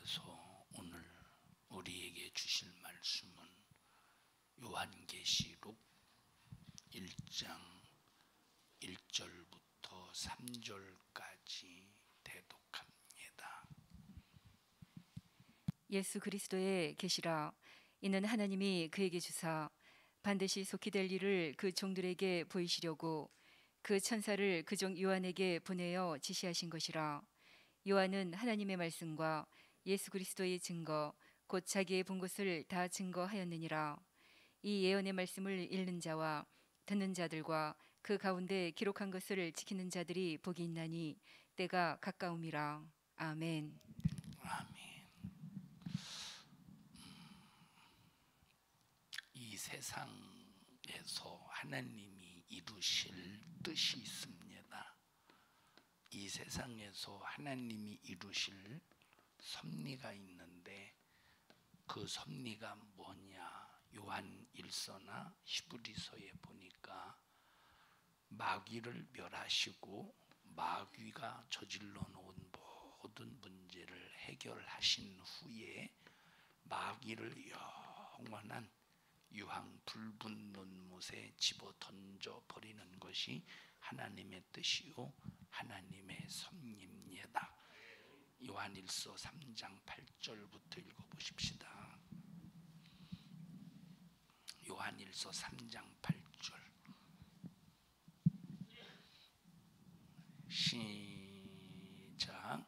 하나님께서 오늘 우리에게 주실 말씀은 요한계시록 1장 1절부터 3절까지 대독합니다. 예수 그리스도의 계시라. 이는 하나님이 그에게 주사 반드시 속히 될 일을 그 종들에게 보이시려고 그 천사를 그 종 요한에게 보내어 지시하신 것이라. 요한은 하나님의 말씀과 예수 그리스도의 증거 곧 자기의 본 것을 다 증거하였느니라. 이 예언의 말씀을 읽는 자와 듣는 자들과 그 가운데 기록한 것을 지키는 자들이 복이 있나니 때가 가까움이라. 아멘. 아멘. 이 세상에서 하나님이 이루실 뜻이 있습니다. 이 세상에서 하나님이 이루실 섭리가 있는데 그 섭리가 뭐냐? 요한 1서나 히브리서에 보니까 마귀를 멸하시고 마귀가 저질러 놓은 모든 문제를 해결하신 후에 마귀를 영원한 유황 불붙는 못에 집어 던져 버리는 것이 하나님의 뜻이요 하나님의 섭리입니다. 요한일서 3장 8절부터 읽어보십시다. 요한일서 3장 8절 시작.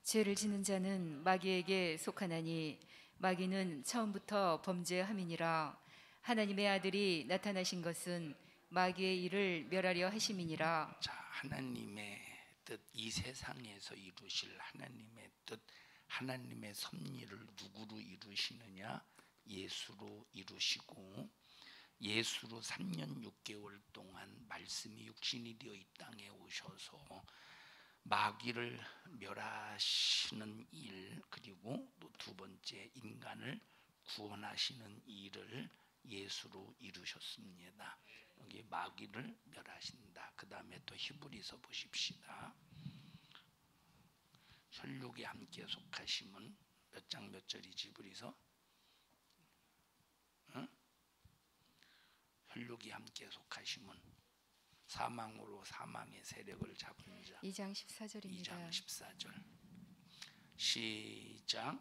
죄를 지는 자는 마귀에게 속하나니 마귀는 처음부터 범죄함이니라. 하나님의 아들이 나타나신 것은 마귀의 일을 멸하려 하심이니라. 자, 하나님의 뜻, 이 세상에서 이루실 하나님의 뜻, 하나님의 섭리를 누구로 이루시느냐? 예수로 이루시고 예수로 3년 6개월 동안 말씀이 육신이 되어 이 땅에 오셔서 마귀를 멸하시는 일, 그리고 또 두 번째 인간을 구원하시는 일을 예수로 이루셨습니다. 여기 마귀를 멸하신다. 그 다음에 또 히브리서 보십시다. 혈육에 함께 속하심은 몇 장 몇 절이지? 히브리서? 응? 혈육이 함께 속하심은 사망으로 사망의 세력을 잡은 자. 2장 14절입니다. 2장 14절 시작.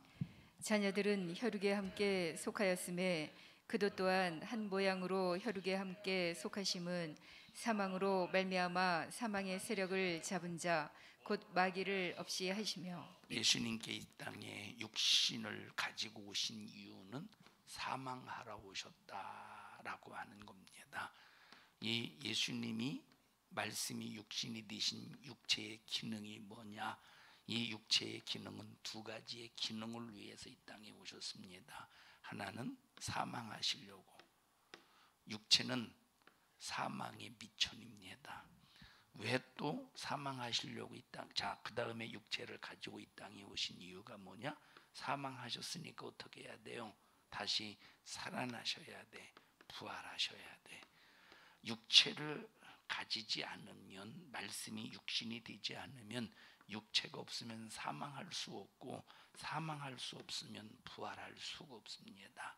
자녀들은 혈육에 함께 속하였음에 그도 또한 한 모양으로 혈육에 함께 속하심은 사망으로 말미암아 사망의 세력을 잡은 자 곧 마귀를 없이 하시며. 예수님께 이 땅에 육신을 가지고 오신 이유는 사망하러 오셨다라고 하는 겁니다. 이 예수님이 말씀이 육신이 되신 육체의 기능이 뭐냐? 이 육체의 기능은 두 가지의 기능을 위해서 이 땅에 오셨습니다. 하나는 사망하시려고. 육체는 사망의 미천입니다. 왜 또 사망하시려고 이 땅? 자, 그 다음에 육체를 가지고 이 땅에 오신 이유가 뭐냐? 사망하셨으니까 어떻게 해야 돼요? 다시 살아나셔야 돼. 부활하셔야 돼. 육체를 가지지 않으면, 말씀이 육신이 되지 않으면 육체가 없으면 사망할 수 없고 사망할 수 없으면 부활할 수가 없습니다.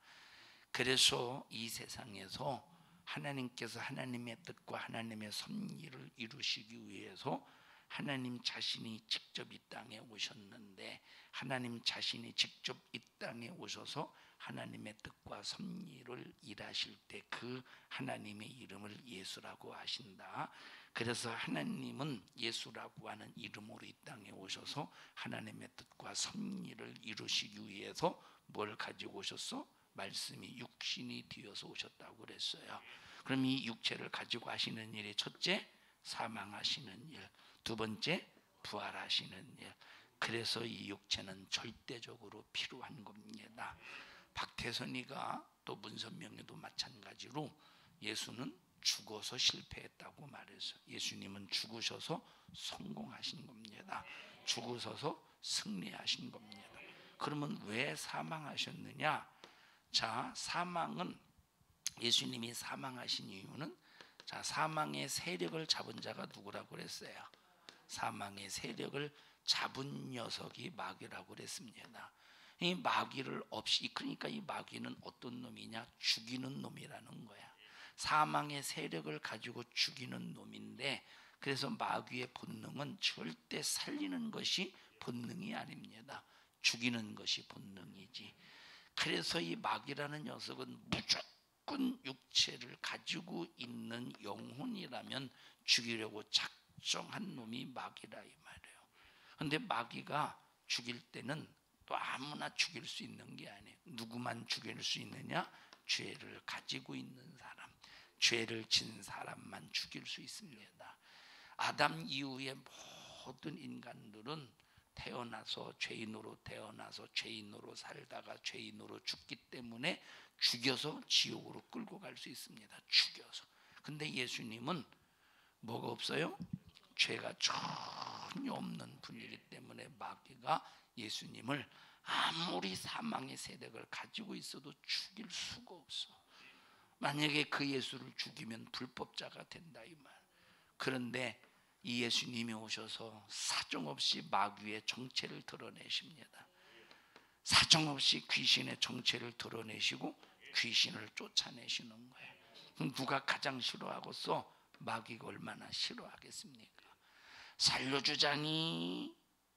그래서 이 세상에서 하나님께서 하나님의 뜻과 하나님의 섭리를 이루시기 위해서 하나님 자신이 직접 이 땅에 오셨는데, 하나님 자신이 직접 이 땅에 오셔서 하나님의 뜻과 섭리를 일하실 때 그 하나님의 이름을 예수라고 하신다. 그래서 하나님은 예수라고 하는 이름으로 이 땅에 오셔서 하나님의 뜻과 섭리를 이루시기 위해서 뭘 가지고 오셨어? 말씀이 육신이 되어서 오셨다고 그랬어요. 그럼 이 육체를 가지고 하시는 일이 첫째, 사망하시는 일. 두 번째, 부활하시는 일. 그래서 이 육체는 절대적으로 필요한 겁니다. 박태선이가 또 문선명에도 마찬가지로 예수는 죽어서 실패했다고 말했어요. 예수님은 죽으셔서 성공하신 겁니다. 죽으셔서 승리하신 겁니다. 그러면 왜 사망하셨느냐? 자, 사망은, 예수님이 사망하신 이유는, 자, 사망의 세력을 잡은 자가 누구라고 그랬어요? 사망의 세력을 잡은 녀석이 마귀라고 그랬습니다. 이 마귀를 없이, 그러니까 이 마귀는 어떤 놈이냐? 죽이는 놈이라는 거야. 사망의 세력을 가지고 죽이는 놈인데, 그래서 마귀의 본능은 절대 살리는 것이 본능이 아닙니다. 죽이는 것이 본능이지. 그래서 이 마귀라는 녀석은 무조건 육체를 가지고 있는 영혼이라면 죽이려고 작정한 놈이 마귀라 이 말이에요. 그런데 마귀가 죽일 때는 또 아무나 죽일 수 있는 게 아니에요. 누구만 죽일 수 있느냐? 죄를 가지고 있는 사람, 죄를 진 사람만 죽일 수 있습니다. 아담 이후의 모든 인간들은 태어나서 죄인으로 태어나서 죄인으로 살다가 죄인으로 죽기 때문에 죽여서 지옥으로 끌고 갈 수 있습니다. 죽여서. 근데 예수님은 뭐가 없어요? 죄가 전혀 없는 분이기 때문에 마귀가 예수님을 아무리 사망의 세력을 가지고 있어도 죽일 수가 없어. 만약에 그 예수를 죽이면 불법자가 된다 이 말. 그런데 이 예수님이 오셔서 사정없이 마귀의 정체를 드러내십니다. 사정없이 귀신의 정체를 드러내시고 귀신을 쫓아내시는 거예요. 그럼 누가 가장 싫어하겠어? 마귀가 얼마나 싫어하겠습니까? 살려주자니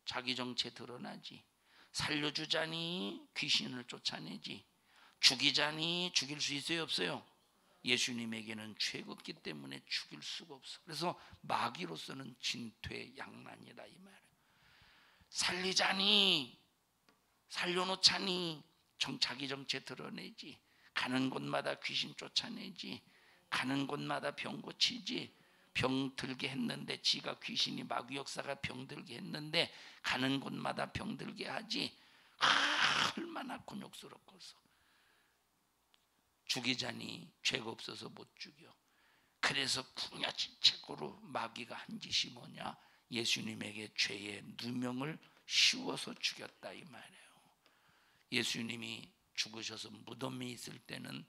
자기 정체 드러나지. 살려주자니 귀신을 쫓아내지. 죽이자니 죽일 수 있어요 없어요? 예수님에게는 죄가 없기 때문에 죽일 수가 없어. 그래서 마귀로서는 진퇴양난이라 이 말이에요. 살리자니 살려놓자니 자기 정체 드러내지. 가는 곳마다 귀신 쫓아내지. 가는 곳마다 병 고치지. 병 들게 했는데 지가 귀신이 마귀 역사가 병 들게 했는데 가는 곳마다 병 들게 하지. 얼마나 곤욕스럽겠어. 죽이자니 죄가 없어서 못 죽여. 그래서 궁여지책으로 마귀가 한 짓이 뭐냐? 예수님에게 죄의 누명을 씌워서 죽였다 이 말이에요. 예수님이 죽으셔서 무덤에 있을 때는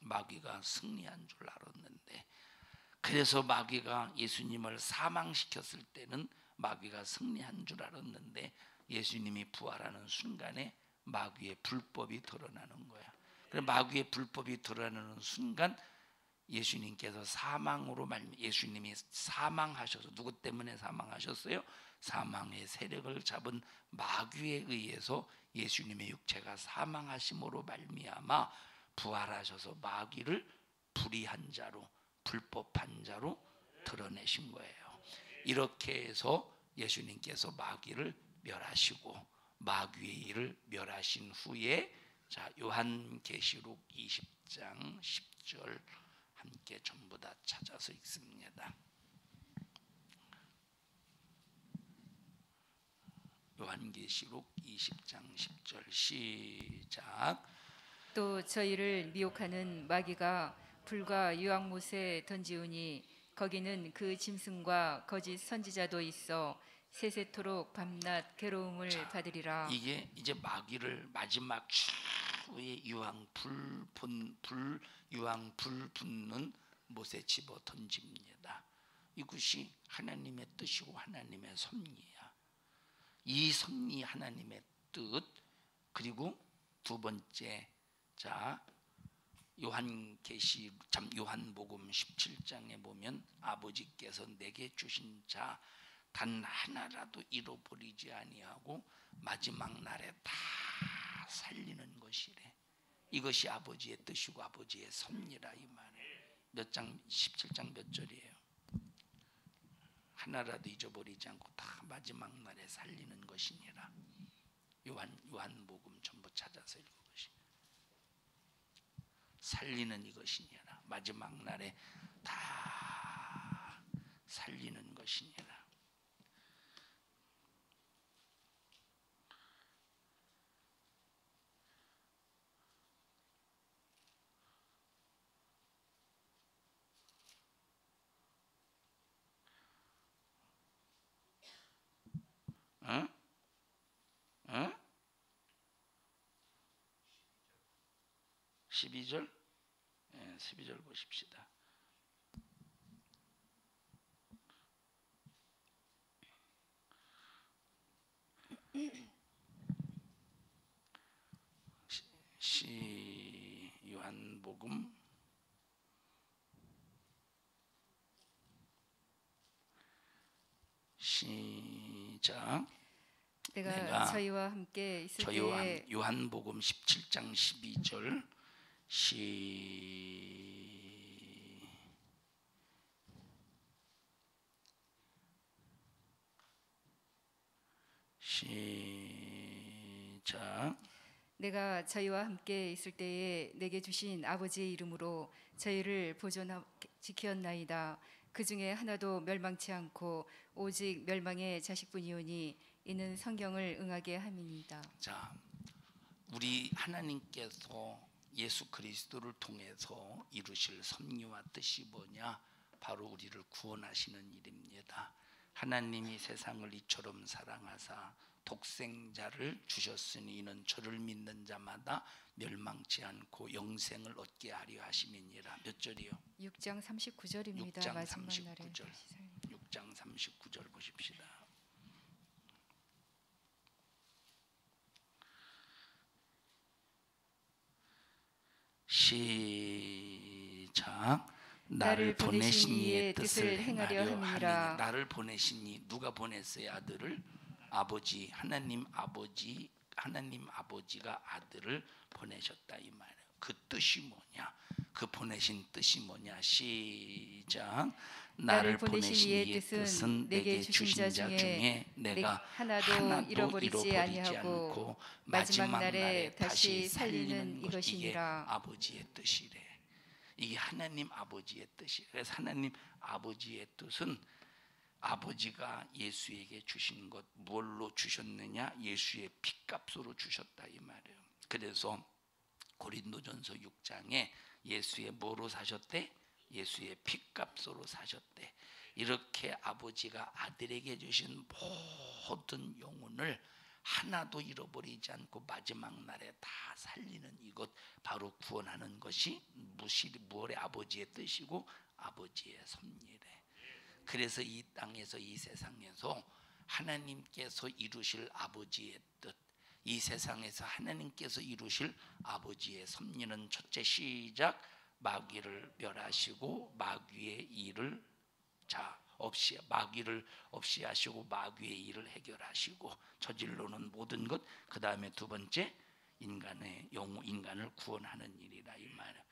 마귀가 승리한 줄 알았는데, 그래서 마귀가 예수님을 사망시켰을 때는 마귀가 승리한 줄 알았는데, 예수님이 부활하는 순간에 마귀의 불법이 드러나는 거야. 그래서 마귀의 불법이 드러나는 순간 예수님께서 예수님이 사망하셔서, 누구 때문에 사망하셨어요? 사망의 세력을 잡은 마귀에 의해서 예수님의 육체가 사망하심으로 말미암아 부활하셔서 마귀를 불의한 자로, 불법한 자로 드러내신 거예요. 이렇게 해서 예수님께서 마귀를 멸하시고 마귀의 일을 멸하신 후에, 자, 요한계시록 20장 10절 함께 전부 다 찾아서 읽습니다. 요한계시록 20장 10절 시작. 또 저희를 미혹하는 마귀가 불과 유황못에 던지우니 거기는 그 짐승과 거짓 선지자도 있어 세세토록 밤낮 괴로움을 받으리라. 이게 이제 마귀를 마지막 추후에 유황불 붙는 못에 집어 던집니다. 이것이 하나님의 뜻이고 하나님의 섭리야. 이 섭리 하나님의 뜻. 그리고 두 번째, 자, 요한복음 17장에 보면 아버지께서 내게 주신 자 단 하나라도 잃어버리지 아니하고 마지막 날에 다 살리는 것이래. 이것이 아버지의 뜻이고 아버지의 섭리라 이 말이에요. 몇 장, 17장 몇 절이에요? 하나라도 잊어버리지 않고 다 마지막 날에 살리는 것이니라. 요한복음 전부 찾아서 읽어보시. 살리는 이것이니라. 마지막 날에 다 살리는 것이니라. 어? 12절? 12절 보십시다. 요한복음 시작. 내가 저희와 함께 있을 때에 요한복음 17장 12절 시작. 내가 저희와 함께 있을 때에 내게 주신 아버지의 이름으로 저희를 보존하 지켰나이다. 그 중에 하나도 멸망치 않고 오직 멸망의 자식뿐이오니 이는 성경을 응하게 함이니이다. 자, 우리 하나님께서 예수 그리스도를 통해서 이루실 섭리와 뜻이 뭐냐? 바로 우리를 구원하시는 일입니다. 하나님이 세상을 이처럼 사랑하사 독생자를 주셨으니 이는 저를 믿는 자마다 멸망치 않고 영생을 얻게 하려 하심이니라. 몇 절이요? 6장 39절입니다. 6장 마지막 39절. 날에 다시 살림. 6장 39절 보십시다. 시작. 나를 보내신 이의 뜻을 행하려 함이니라. 나를 보내신 이, 누가 보냈어요? 아들을? 아버지, 하나님 아버지가 아들을 보내셨다 이 말이에요. 그 뜻이 뭐냐? 그 보내신 뜻이 뭐냐? 시작. 나를 보내신 이의 뜻은 내게 주신 자 중에 내가 하나도 잃어버리지 아니하고 마지막 날에 다시 살리는 이것이니라. 아버지의 뜻이래. 이게 하나님 아버지의 뜻이에요. 그래서 하나님 아버지의 뜻은 아버지가 예수에게 주신 것, 뭘로 주셨느냐? 예수의 핏값으로 주셨다 이 말이에요. 그래서 고린도전서 6장에 예수의 뭐로 사셨대? 예수의 핏값으로 사셨대. 이렇게 아버지가 아들에게 주신 모든 영혼을 하나도 잃어버리지 않고 마지막 날에 다 살리는 이것, 바로 구원하는 것이 무엇의 아버지의 뜻이고 아버지의 섭리래. 그래서 이 땅에서, 이 세상에서 하나님께서 이루실 아버지의 뜻, 이 세상에서 하나님께서 이루실 아버지의 섭리는 첫째 시작, 마귀를 멸하시고 마귀의 일을 마귀를 없이 하시고 마귀의 일을 해결하시고 저질러는 모든 것, 그 다음에 두 번째 인간을 구원하는 일이라 이 말이에요.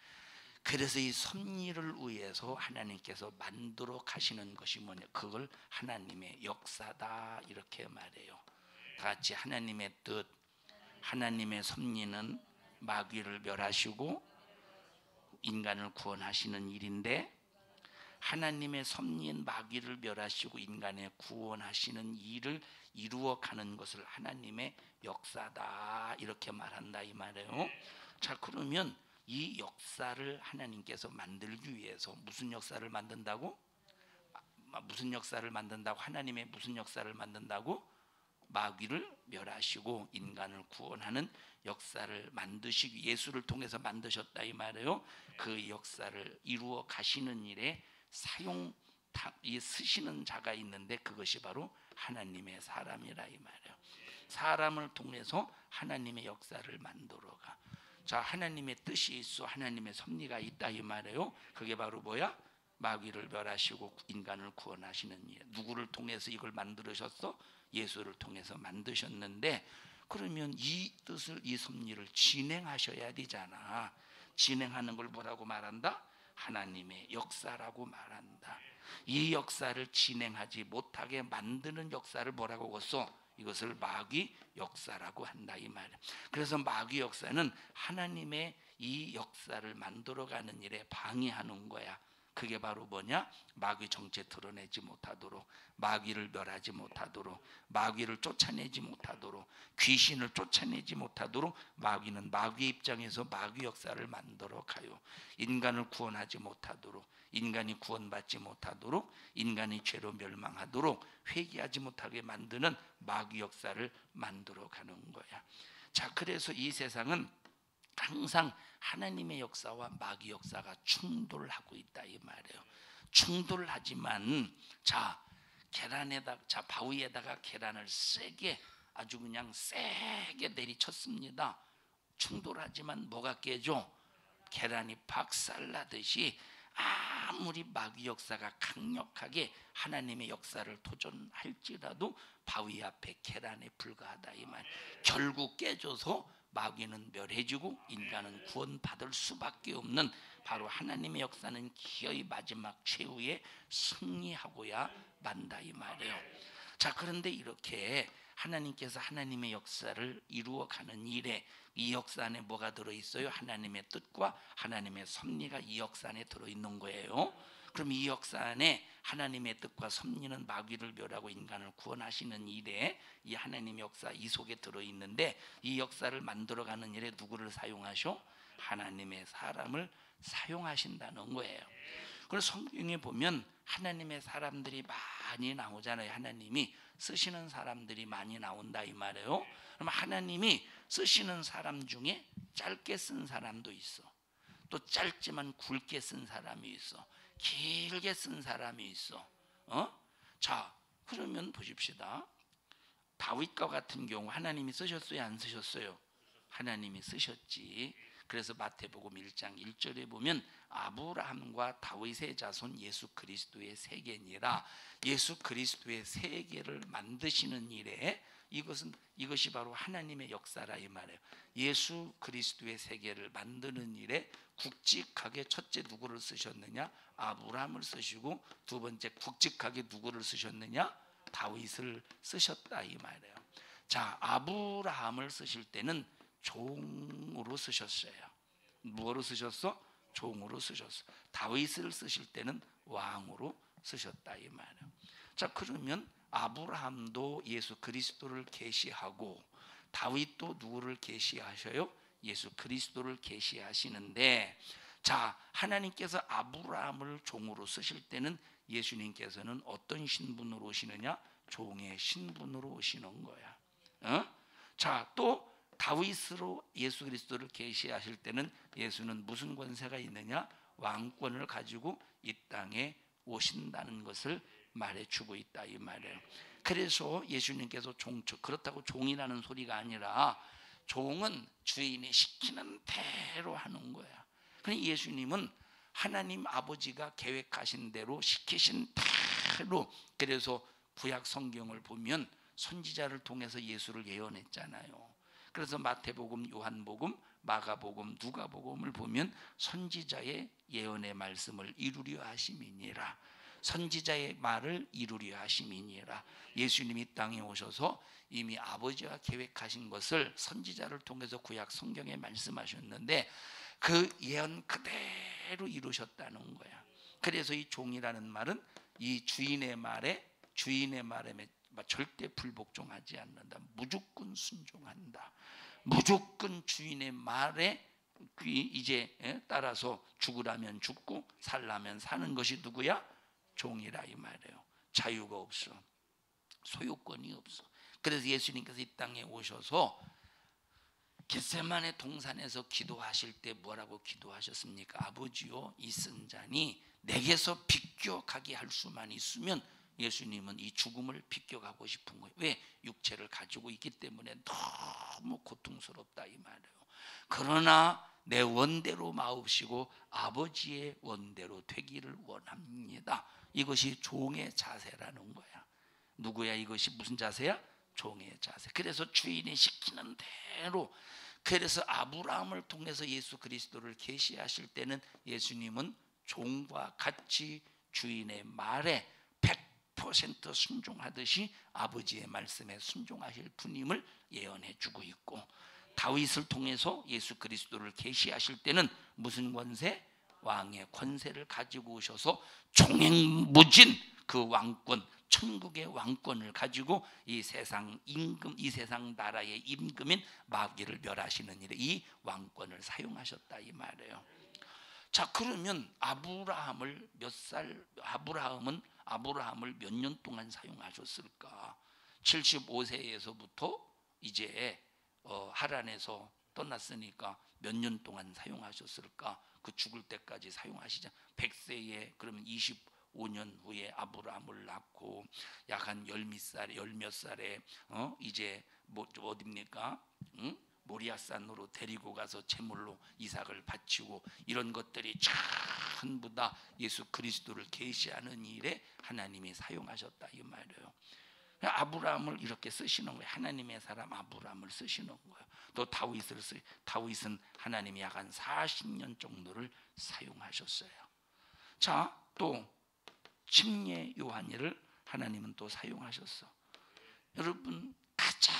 그래서 이 섭리를 위해서 하나님께서 만들어 가시는 것이 뭐냐? 그걸 하나님의 역사다 이렇게 말해요. 다 같이 하나님의 뜻, 하나님의 섭리는 마귀를 멸하시고 인간을 구원하시는 일인데, 하나님의 섭리인 마귀를 멸하시고 인간을 구원하시는 일을 이루어가는 것을 하나님의 역사다 이렇게 말한다 이 말이에요. 자, 그러면 이 역사를 하나님께서 만들기 위해서 무슨 역사를 만든다고? 무슨 역사를 만든다고? 하나님의 무슨 역사를 만든다고? 마귀를 멸하시고 인간을 구원하는 역사를 만드시기, 예수를 통해서 만드셨다 이 말이에요. 그 역사를 이루어 가시는 일에 쓰시는 자가 있는데 그것이 바로 하나님의 사람이라 이 말이에요. 사람을 통해서 하나님의 역사를 만들어가. 자, 하나님의 뜻이 있어, 하나님의 섭리가 있다 이 말이에요. 그게 바로 뭐야? 마귀를 멸하시고 인간을 구원하시는 일. 누구를 통해서 이걸 만들으셨어? 예수를 통해서 만드셨는데, 그러면 이 뜻을, 이 섭리를 진행하셔야 되잖아. 진행하는 걸 뭐라고 말한다? 하나님의 역사라고 말한다. 이 역사를 진행하지 못하게 만드는 역사를 뭐라고 했어? 이것을 마귀 역사라고 한다 이 말이야. 그래서 마귀 역사는 하나님의 이 역사를 만들어가는 일에 방해하는 거야. 그게 바로 뭐냐? 마귀 정체 드러내지 못하도록, 마귀를 멸하지 못하도록, 마귀를 쫓아내지 못하도록, 귀신을 쫓아내지 못하도록 마귀는 마귀의 입장에서 마귀 역사를 만들어 가요. 인간을 구원하지 못하도록, 인간이 구원받지 못하도록, 인간이 죄로 멸망하도록 회개하지 못하게 만드는 마귀 역사를 만들어 가는 거야. 자, 그래서 이 세상은 항상 하나님의 역사와 마귀 역사가 충돌하고 있다 이 말이에요. 충돌하지만 바위에다가 계란을 세게, 아주 그냥 세게 내리쳤습니다. 충돌하지만 뭐가 깨져? 계란이 박살나듯이 아무리 마귀 역사가 강력하게 하나님의 역사를 도전할지라도 바위 앞에 계란에 불과하다 이 말. 결국 깨져서 마귀는 멸해지고 인간은 구원받을 수밖에 없는 바로 하나님의 역사는 기어이 마지막 최후에 승리하고야 만다 이 말이에요. 자, 그런데 이렇게 하나님께서 하나님의 역사를 이루어가는 일에 이 역사 안에 뭐가 들어있어요? 하나님의 뜻과 하나님의 섭리가 이 역사 안에 들어있는 거예요. 그럼 이 역사 안에 하나님의 뜻과 섭리는 마귀를 멸하고 인간을 구원하시는 일에 이 하나님의 역사 이 속에 들어있는데, 이 역사를 만들어가는 일에 누구를 사용하셔? 하나님의 사람을 사용하신다는 거예요. 그래서 성경에 보면 하나님의 사람들이 많이 나오잖아요. 하나님이 쓰시는 사람들이 많이 나온다 이 말이에요. 그럼 하나님이 쓰시는 사람 중에 짧게 쓴 사람도 있어. 또 짧지만 굵게 쓴 사람이 있어. 길게 쓴 사람이 있어. 자, 그러면 보십시다. 다윗과 같은 경우 하나님이 쓰셨어요, 안 쓰셨어요? 하나님이 쓰셨지. 그래서 마태복음 1장 1절에 보면 아브라함과 다윗의 자손 예수 그리스도의 세계니라. 예수 그리스도의 세계를 만드시는 일에 이것이 바로 하나님의 역사라 이 말이에요. 예수 그리스도의 세계를 만드는 일에 굵직하게 첫째 누구를 쓰셨느냐? 아브라함을 쓰시고 두 번째 굵직하게 누구를 쓰셨느냐? 다윗을 쓰셨다 이 말이에요. 자, 아브라함을 쓰실 때는 종으로 쓰셨어요. 무엇으로 쓰셨어? 종으로 쓰셨어. 다윗을 쓰실 때는 왕으로 쓰셨다 이 말이에요. 자, 그러면 아브라함도 예수 그리스도를 계시하고 다윗도 누구를 계시하셔요? 예수 그리스도를 계시하시는데, 자, 하나님께서 아브라함을 종으로 쓰실 때는 예수님께서는 어떤 신분으로 오시느냐? 종의 신분으로 오시는 거야. 자, 또 다윗으로 예수 그리스도를 계시하실 때는 예수는 무슨 권세가 있느냐? 왕권을 가지고 이 땅에 오신다는 것을 말해주고 있다 이 말이에요. 그래서 예수님께서 그렇다고 종이라는 소리가 아니라 종은 주인이 시키는 대로 하는 거야. 그러니까 예수님은 하나님 아버지가 계획하신 대로 시키신 대로, 그래서 구약 성경을 보면 선지자를 통해서 예수를 예언했잖아요. 그래서 마태복음, 요한복음, 마가복음, 누가복음을 보면 선지자의 예언의 말씀을 이루려 하심이니라. 선지자의 말을 이루려 하심이니라. 예수님이 땅에 오셔서 이미 아버지가 계획하신 것을 선지자를 통해서 구약 성경에 말씀하셨는데 그 예언 그대로 이루셨다는 거야. 그래서 이 종이라는 말은 이 주인의 말에 절대 불복종하지 않는다. 무조건 순종한다. 무조건 주인의 말에 이제 따라서 죽으라면 죽고 살라면 사는 것이 누구야? 종이라 이 말이에요. 자유가 없어. 소유권이 없어. 그래서 예수님께서 이 땅에 오셔서 겟세마네 동산에서 기도하실 때 뭐라고 기도하셨습니까? 아버지요, 이 쓴 잔이 내게서 비껴가게 할 수만 있으면 예수님은 이 죽음을 비껴가고 싶은 거예요. 왜? 육체를 가지고 있기 때문에 너무 고통스럽다 이 말이에요. 그러나 내 원대로 마옵시고 아버지의 원대로 되기를 원합니다. 이것이 종의 자세라는 거야. 누구야? 이것이 무슨 자세야? 종의 자세. 그래서 주인이 시키는 대로, 그래서 아브라함을 통해서 예수 그리스도를 계시하실 때는 예수님은 종과 같이 주인의 말에 100% 순종하듯이 아버지의 말씀에 순종하실 분임을 예언해 주고 있고, 다윗을 통해서 예수 그리스도를 계시하실 때는 무슨 권세? 왕의 권세를 가지고 오셔서 종횡무진 그 왕권, 천국의 왕권을 가지고 이 세상 임금, 이 세상 나라의 임금인 마귀를 멸하시는 일에 이 왕권을 사용하셨다 이 말이에요. 자, 그러면 아브라함을 몇 년 동안 사용하셨을까? 75세에서부터 이제 하란에서 떠났으니까 몇 년 동안 사용하셨을까? 그 죽을 때까지 사용하시자. 100세에 그러면 25년 후에 아브라함을 낳고 약 한 열 몇 살에 이제 뭐 어딥니까? 모리아산으로 데리고 가서 제물로 이삭을 바치고 이런 것들이 전부 다 예수 그리스도를 계시하는 일에 하나님이 사용하셨다 이 말이에요. 아브라함을 이렇게 쓰시는 거예요. 하나님의 사람 아브라함을 쓰시는 거예요. 또 다윗은 하나님이 약 한 40년 정도를 사용하셨어요. 자, 또 침례 요한이를 하나님은 또 사용하셨어. 여러분, 가장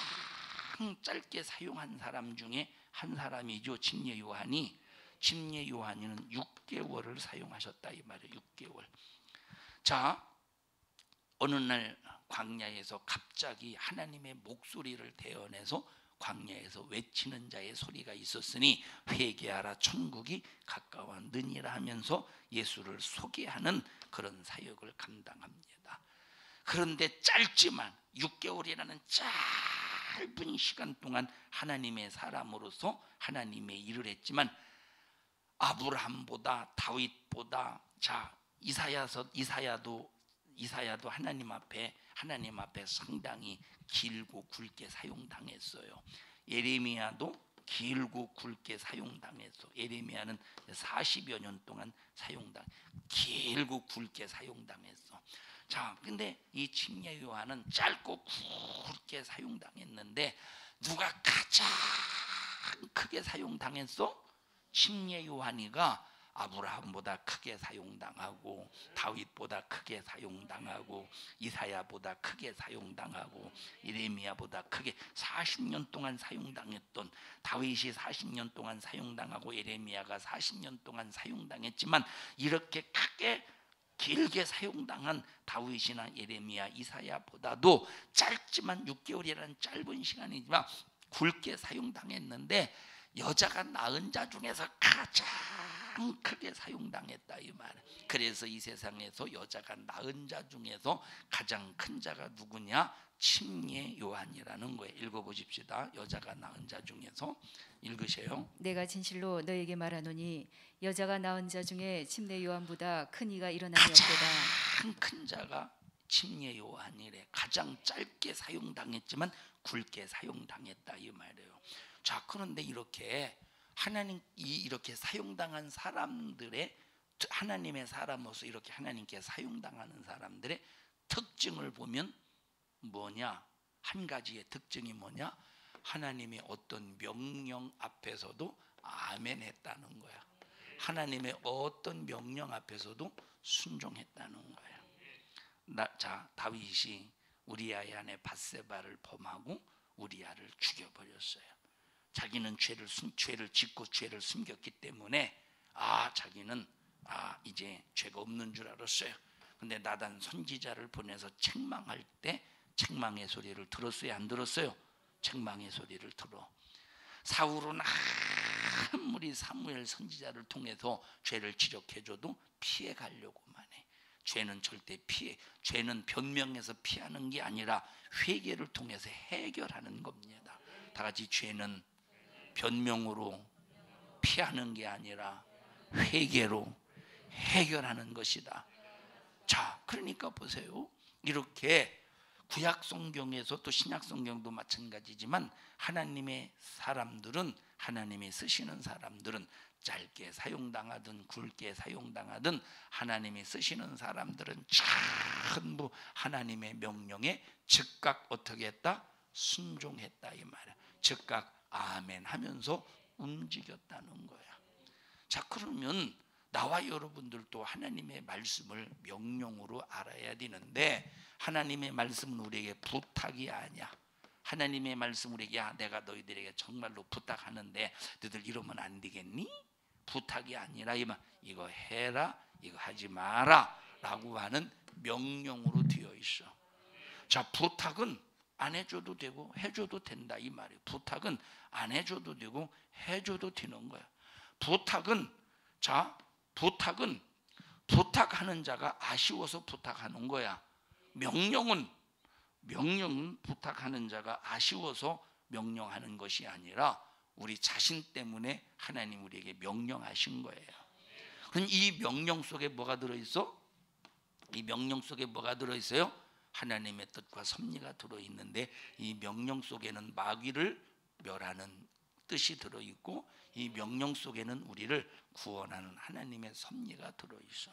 짧게 사용한 사람 중에 한 사람이죠. 침례 요한이. 침례 요한이는 6개월을 사용하셨다 이 말이에요. 6개월. 자, 어느 날 광야에서 갑자기 하나님의 목소리를 대언해서 광야에서 외치는 자의 소리가 있었으니 회개하라 천국이 가까웠느니라 하면서 예수를 소개하는 그런 사역을 감당합니다. 그런데 짧지만 6개월이라는 짧은 시간 동안 하나님의 사람으로서 하나님의 일을 했지만 아브라함보다 다윗보다 자 이사야도 하나님 앞에 상당히 길고 굵게 사용당했어요. 예레미야도 길고 굵게 사용당했어. 예레미야는 40여 년 동안 길고 굵게 사용당했어. 자, 근데 이 침례 요한은 짧고 굵게 사용당했는데 누가 가장 크게 사용당했어? 침례 요한이가 아브라함보다 크게 사용당하고 다윗보다 크게 사용당하고 이사야보다 크게 사용당하고 예레미야보다 크게 40년 동안 사용당했던 다윗이 40년 동안 사용당하고 예레미야가 40년 동안 사용당했지만 이렇게 크게 길게 사용당한 다윗이나 예레미야, 이사야보다도 짧지만 6개월이라는 짧은 시간이지만 굵게 사용당했는데 여자가 낳은 자 중에서 가장 크게 사용당했다 이 말. 그래서 이 세상에서 여자가 낳은 자 중에서 가장 큰 자가 누구냐? 침례 요한이라는 거예요. 읽어보십시다. 여자가 낳은 자 중에서 읽으세요. 내가 진실로 너에게 말하노니 여자가 낳은 자 중에 침례 요한보다 큰 이가 일어남이 없도다. 가장 큰 자가 침례 요한이래. 가장 짧게 사용당했지만 굵게 사용당했다 이 말이에요. 자, 그런데 이렇게 이렇게 사용당한 사람들의 하나님의 사람으로서 이렇게 하나님께 사용당하는 사람들의 특징을 보면 뭐냐? 한 가지의 특징이 뭐냐? 하나님의 어떤 명령 앞에서도 아멘 했다는 거야. 하나님의 어떤 명령 앞에서도 순종했다는 거야. 자, 다윗이 우리아의 아내 밧세바를 범하고 우리아를 죽여버렸어요. 자기는 죄를 짓고 죄를 숨겼기 때문에 자기는 이제 죄가 없는 줄 알았어요. 근데 나단 선지자를 보내서 책망할 때 책망의 소리를 들었어요? 안 들었어요? 책망의 소리를 들어. 사울은 아무리 사무엘 선지자를 통해서 죄를 지적해줘도 피해 가려고만 해. 죄는 절대 죄는 변명해서 피하는 게 아니라 회개를 통해서 해결하는 겁니다. 다 같이 죄는 변명으로 피하는 게 아니라 회개로 해결하는 것이다. 자, 그러니까 보세요. 이렇게 구약 성경에서 또 신약 성경도 마찬가지지만 하나님의 사람들은 하나님이 쓰시는 사람들은 짧게 사용당하든 굵게 사용당하든 하나님이 쓰시는 사람들은 전부 하나님의 명령에 즉각 어떻게 했다? 순종했다 이 말이야. 즉각 아멘 하면서 움직였다는 거야. 자, 그러면 나와 여러분들도 하나님의 말씀을 명령으로 알아야 되는데 하나님의 말씀은 우리에게 부탁이 아니야. 하나님의 말씀 우리에게 내가 너희들에게 정말로 부탁하는데 너희들 이러면 안 되겠니? 부탁이 아니라 이거 해라, 이거 하지 마라 라고 하는 명령으로 되어 있어. 자, 부탁은 안 해줘도 되고 해줘도 된다 이 말이에요. 부탁은 안 해줘도 되고 해줘도 되는 거야. 부탁은 부탁하는 자가 아쉬워서 부탁하는 거야. 명령은 부탁하는 자가 아쉬워서 명령하는 것이 아니라 우리 자신 때문에 하나님 우리에게 명령하신 거예요. 그럼 이 명령 속에 뭐가 들어있어? 이 명령 속에 뭐가 들어있어요? 하나님의 뜻과 섭리가 들어있는데 이 명령 속에는 마귀를 멸하는 뜻이 들어있고 이 명령 속에는 우리를 구원하는 하나님의 섭리가 들어있어.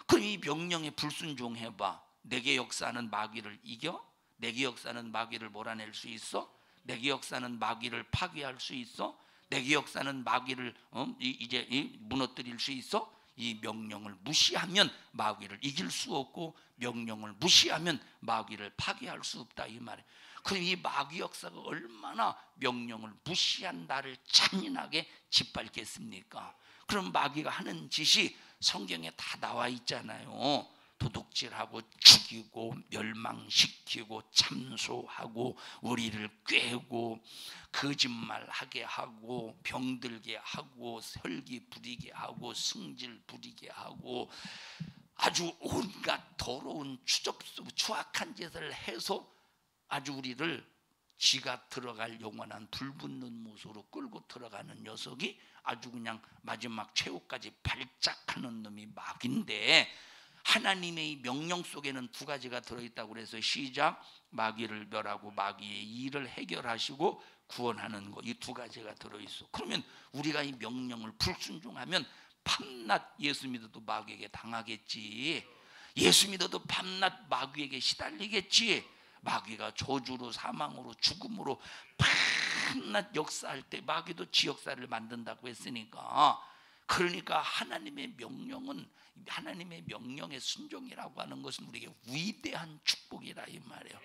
그럼 이 명령에 불순종해봐. 내게 역사하는 마귀를 이겨? 내게 역사하는 마귀를 몰아낼 수 있어? 내게 역사하는 마귀를 파괴할 수 있어? 내게 역사하는 마귀를 이제 무너뜨릴 수 있어? 이 명령을 무시하면 마귀를 이길 수 없고 명령을 무시하면 마귀를 파괴할 수 없다 이 말이에요. 그럼 이 마귀 역사가 얼마나 명령을 무시한 나를 잔인하게 짓밟겠습니까? 그럼 마귀가 하는 짓이 성경에 다 나와 있잖아요. 도둑질하고 죽이고 멸망시키고 참소하고 우리를 꾀고 거짓말하게 하고 병들게 하고 혈기 부리게 하고 승질 부리게 하고 아주 온갖 더러운 추악한 짓을 해서 아주 우리를 지가 들어갈 영원한 불붙는 못으로 끌고 들어가는 녀석이 아주 그냥 마지막 최후까지 발작하는 놈이 마귀인데, 하나님의 명령 속에는 두 가지가 들어있다고 그래서 시작, 마귀를 멸하고 마귀의 일을 해결하시고 구원하는 거, 이 두 가지가 들어있어. 그러면 우리가 이 명령을 불순종하면 밤낮 예수 믿어도 마귀에게 당하겠지. 예수 믿어도 밤낮 마귀에게 시달리겠지. 마귀가 저주로 사망으로 죽음으로 밤낮 역사할 때 마귀도 지 역사를 만든다고 했으니까, 그러니까 하나님의 명령은, 하나님의 명령의 순종이라고 하는 것은 우리에게 위대한 축복이라 이 말이에요.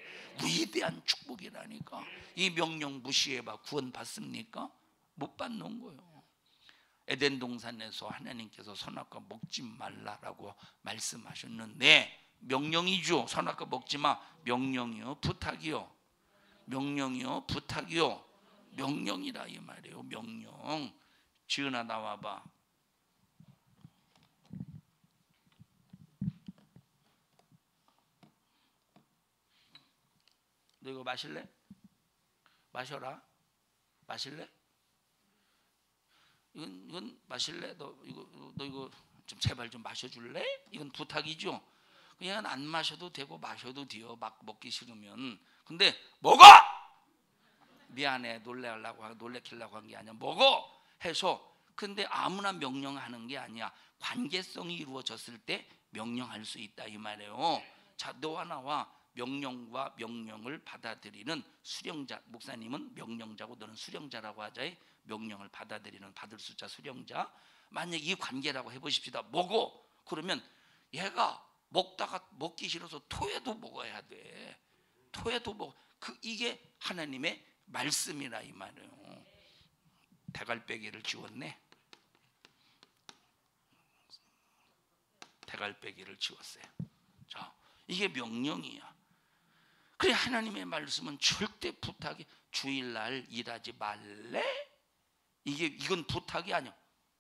위대한 축복이라니까. 이 명령 무시해봐 구원 받습니까? 못 받는 거예요. 에덴 동산에서 하나님께서 선악과 먹지 말라라고 말씀하셨는데, 명령이죠. 선악과 먹지 마. 명령이요 부탁이요? 명령이요 부탁이요? 명령이라 이 말이에요. 명령. 지은아 나와봐. 너 이거 마실래? 마셔라. 마실래? 이건 마실래? 너 이거 좀 제발 좀 마셔줄래? 이건 부탁이죠. 그냥 안 마셔도 되고 마셔도 돼요. 막 먹기 싫으면. 근데 먹어! 미안해, 놀래키려고 한 게 아니야. 먹어! 해서. 근데 아무나 명령하는 게 아니야. 관계성이 이루어졌을 때 명령할 수 있다 이 말이에요. 자, 너와 나와 명령과 명령을 받아들이는 수령자, 목사님은 명령자고 너는 수령자라고 하자. 명령을 받아들이는, 받을 숫자 수령자. 만약 이 관계라고 해보십시다. 먹어! 그러면 얘가 먹다가 먹기 싫어서 토해도 먹어야 돼. 토해도 먹어. 이게 하나님의 말씀이라 이 말이에요. 대갈배기를 지웠네. 대갈배기를 지웠어요. 자, 이게 명령이야. 그래, 하나님의 말씀은 절대 부탁이, 주일날 일하지 말래? 이건 부탁이 아니야.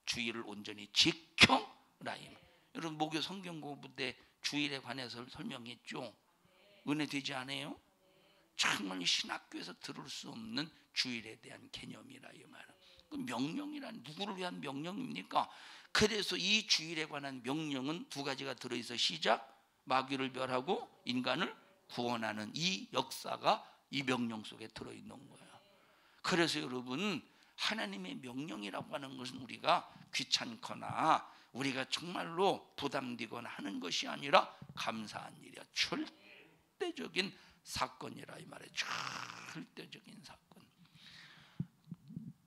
주일을 온전히 지켜라 이 말. 여러분 목요 성경 공부 때 주일에 관해서 설명했죠. 은혜 되지 않아요? 정말 신학교에서 들을 수 없는 주일에 대한 개념이라 이 말은. 그 명령이란 누구를 위한 명령입니까? 그래서 이 주일에 관한 명령은 두 가지가 들어있어. 시작, 마귀를 멸하고 인간을 구원하는 이 역사가 이 명령 속에 들어있는 거예요. 그래서 여러분, 하나님의 명령이라고 하는 것은 우리가 귀찮거나 우리가 정말로 부담되거나 하는 것이 아니라 감사한 일이야. 절대적인 사건이라 이 말이에요. 절대적인 사건.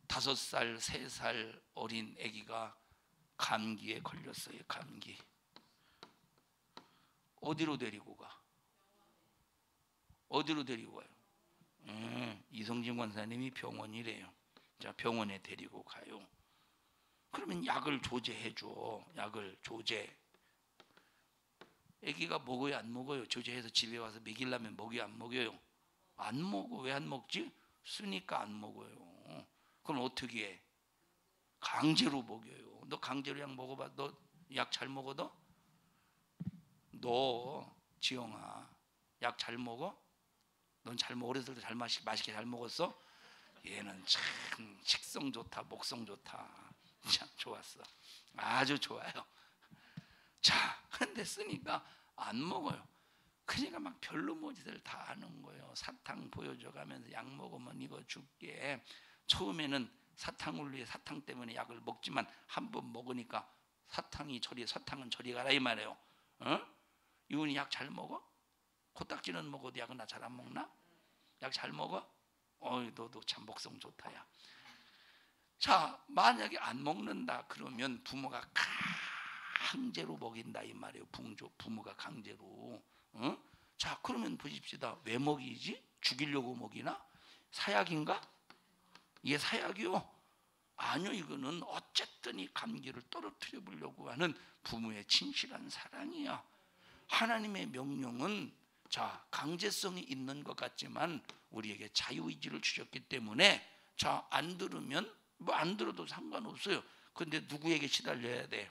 5살, 3살 어린 아기가 감기에 걸렸어요. 감기. 어디로 데리고 가? 어디로 데리고 가요? 이성진 권사님이 병원이래요. 자, 병원에 데리고 가요. 그러면 약을 조제해 줘. 약을 조제. 아기가 먹어요 안 먹어요? 조제해서 집에 와서 먹이려면 먹여요 안 먹여요? 안 먹어. 왜 안 먹지? 쓰니까 안 먹어요. 그럼 어떻게 해? 강제로 먹여요. 너 강제로 약 먹어봐. 너 약 잘 먹어? 너 지영아 약 잘 먹어? 넌 잘 먹어. 어렸을 때 잘 맛있게 잘 먹었어? 얘는 참 식성 좋다, 목성 좋다. 참 좋았어. 아주 좋아요. 자, 근데 쓰니까 안 먹어요. 그러니까 막 별로 모지들 다 하는 거예요. 사탕 보여줘 가면서 약 먹으면 이거 줄게. 처음에는 사탕을 위해 사탕 때문에 약을 먹지만 한 번 먹으니까 사탕은 저리 가라 이 말이에요. 이훈이 약 잘 먹어? 코딱지는 먹어도 약은 나 잘 안 먹나? 약 잘 먹어? 너도 참 먹성 좋다 야. 자, 만약에 안 먹는다 그러면 부모가 강제로 먹인다 이 말이에요. 부모가 강제로. 자, 그러면 보십시다. 왜 먹이지? 죽이려고 먹이나? 사약인가? 이게 사약이요? 아니요, 이거는 어쨌든 이 감기를 떨어뜨려 보려고 하는 부모의 진실한 사랑이야. 하나님의 명령은 자, 강제성이 있는 것 같지만 우리에게 자유의지를 주셨기 때문에 자, 안 들으면 뭐 안 들어도 상관없어요. 근데 누구에게 시달려야 돼?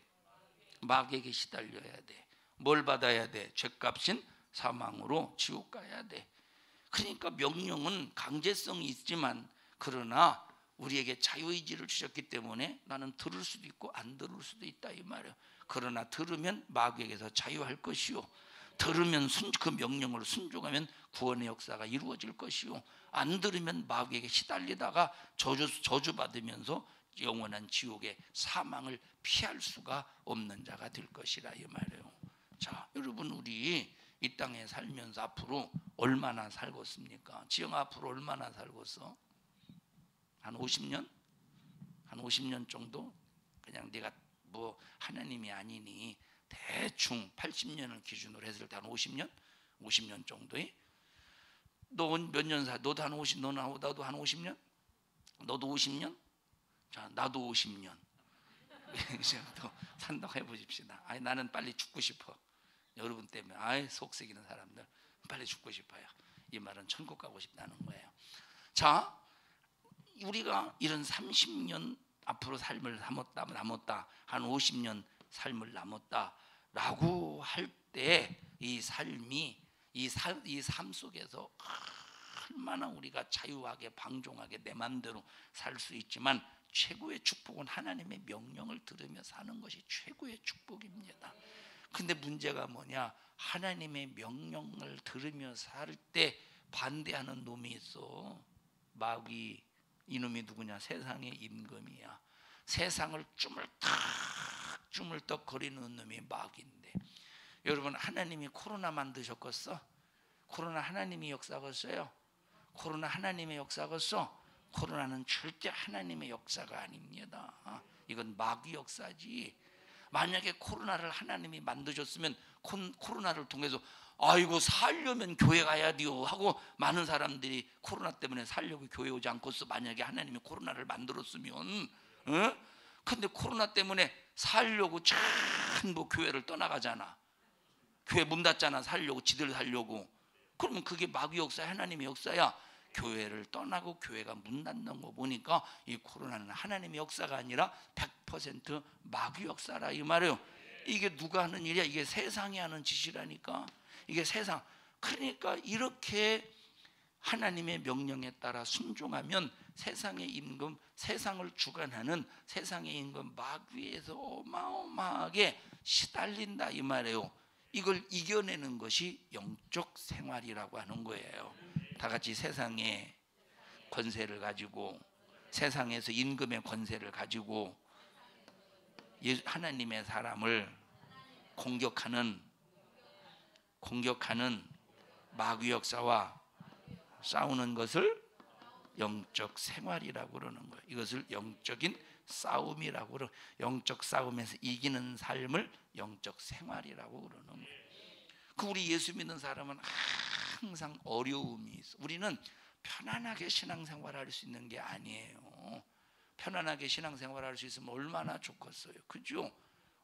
마귀에게 시달려야 돼. 뭘 받아야 돼? 죄값인 사망으로 지옥 가야 돼. 그러니까 명령은 강제성이 있지만 그러나 우리에게 자유의지를 주셨기 때문에 나는 들을 수도 있고 안 들을 수도 있다 이 말이에요. 그러나 들으면 마귀에게서 자유할 것이요, 들으면 그 명령을 순종하면 구원의 역사가 이루어질 것이요, 안 들으면 마귀에게 시달리다가 저주받으면서 영원한 지옥의 사망을 피할 수가 없는 자가 될 것이라 이 말이에요. 자, 여러분, 우리 이 땅에 살면서 앞으로 얼마나 살겠습니까? 지영 앞으로 얼마나 살겠어? 한 50년? 한 50년 정도? 그냥 내가 뭐 하나님이 아니니 대충 80년을 기준으로 했을 때 한 50년? 50년 정도에? 너 몇 년 살? 너도 한 50, 나도 한 50년? 너도 50년? 자, 나도 50년. 또 산다고 해보십시다. 아니, 나는 빨리 죽고 싶어. 여러분 때문에 속썩이는 사람들 빨리 죽고 싶어요. 이 말은 천국 가고 싶다는 거예요. 자, 우리가 이런 30년 앞으로 삶을 남았다, 한 50년 삶을 남았다라고 할 때 이 삶이 이 삶 속에서 얼마나 우리가 자유하게 방종하게 내 마음대로 살 수 있지만 최고의 축복은 하나님의 명령을 들으며 사는 것이 최고의 축복입니다. 근데 문제가 뭐냐? 하나님의 명령을 들으며 살 때 반대하는 놈이 있어. 마귀. 이놈이 누구냐? 세상의 임금이야. 세상을 주물떡 거리는 놈이 마귀인데, 여러분, 하나님이 코로나 만드셨겠어? 코로나 하나님이 역사겠어요? 코로나 하나님의 역사겠어? 코로나는 절대 하나님의 역사가 아닙니다. 이건 마귀 역사지. 만약에 코로나를 하나님이 만드셨으면 코로나를 통해서 아이고 살려면 교회 가야 돼요 하고 많은 사람들이 코로나 때문에 살려고 교회 오지 않고서 만약에 하나님이 코로나를 만들었으면, 근데 코로나 때문에 살려고 전부 교회를 떠나가잖아. 교회 문 닫잖아. 살려고, 지들 살려고. 그러면 그게 마귀 역사야, 하나님의 역사야? 교회를 떠나고 교회가 문 닫는 거 보니까 이 코로나는 하나님의 역사가 아니라 100% 마귀 역사라 이 말이에요. 이게 누가 하는 일이야? 이게 세상이 하는 짓이라니까. 이게 세상. 그러니까 이렇게 하나님의 명령에 따라 순종하면 세상의 임금, 세상을 주관하는 세상의 임금 마귀에서 어마어마하게 시달린다 이 말이에요. 이걸 이겨내는 것이 영적 생활이라고 하는 거예요. 다 같이 세상의 권세를 가지고, 세상에서 임금의 권세를 가지고 하나님의 사람을 공격하는 마귀 역사와 싸우는 것을 영적 생활이라고 그러는 거예요. 이것을 영적인 싸움이라고 그러고, 영적 싸움에서 이기는 삶을 영적 생활이라고 그러는 거예요. 우리 예수 믿는 사람은 항상 어려움이 있어. 우리는 편안하게 신앙생활할 수 있는 게 아니에요. 편안하게 신앙생활할 수 있으면 얼마나 좋겠어요, 그죠?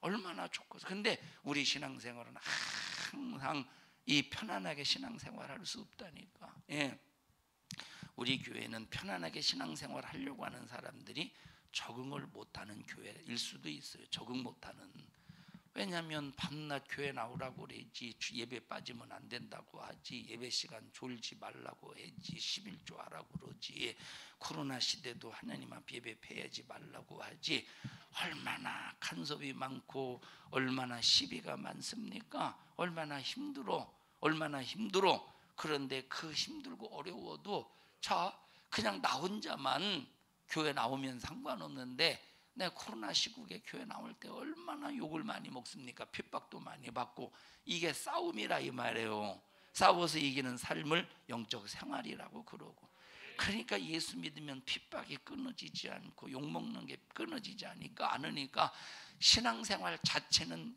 얼마나 좋겠어요. 근데 우리 신앙생활은 항상 이 편안하게 신앙생활할 수 없다니까. 예. 우리 교회는 편안하게 신앙생활 하려고 하는 사람들이 적응을 못하는 교회일 수도 있어요. 적응 못하는. 왜냐하면 밤낮 교회 나오라고 그러지, 예배 빠지면 안 된다고 하지, 예배 시간 졸지 말라고 하지, 11조 하라고 그러지, 코로나 시대도 하나님 앞 예배 패하지 말라고 하지. 얼마나 간섭이 많고 얼마나 시비가 많습니까? 얼마나 힘들어. 그런데 그 힘들고 어려워도 자, 그냥 나 혼자만 교회 나오면 상관없는데 내 코로나 시국에 교회 나올 때 얼마나 욕을 많이 먹습니까? 핍박도 많이 받고. 이게 싸움이라 이 말이에요. 싸워서 이기는 삶을 영적 생활이라고 그러고. 그러니까 예수 믿으면 핍박이 끊어지지 않고 욕먹는 게 끊어지지 않으니까 신앙생활 자체는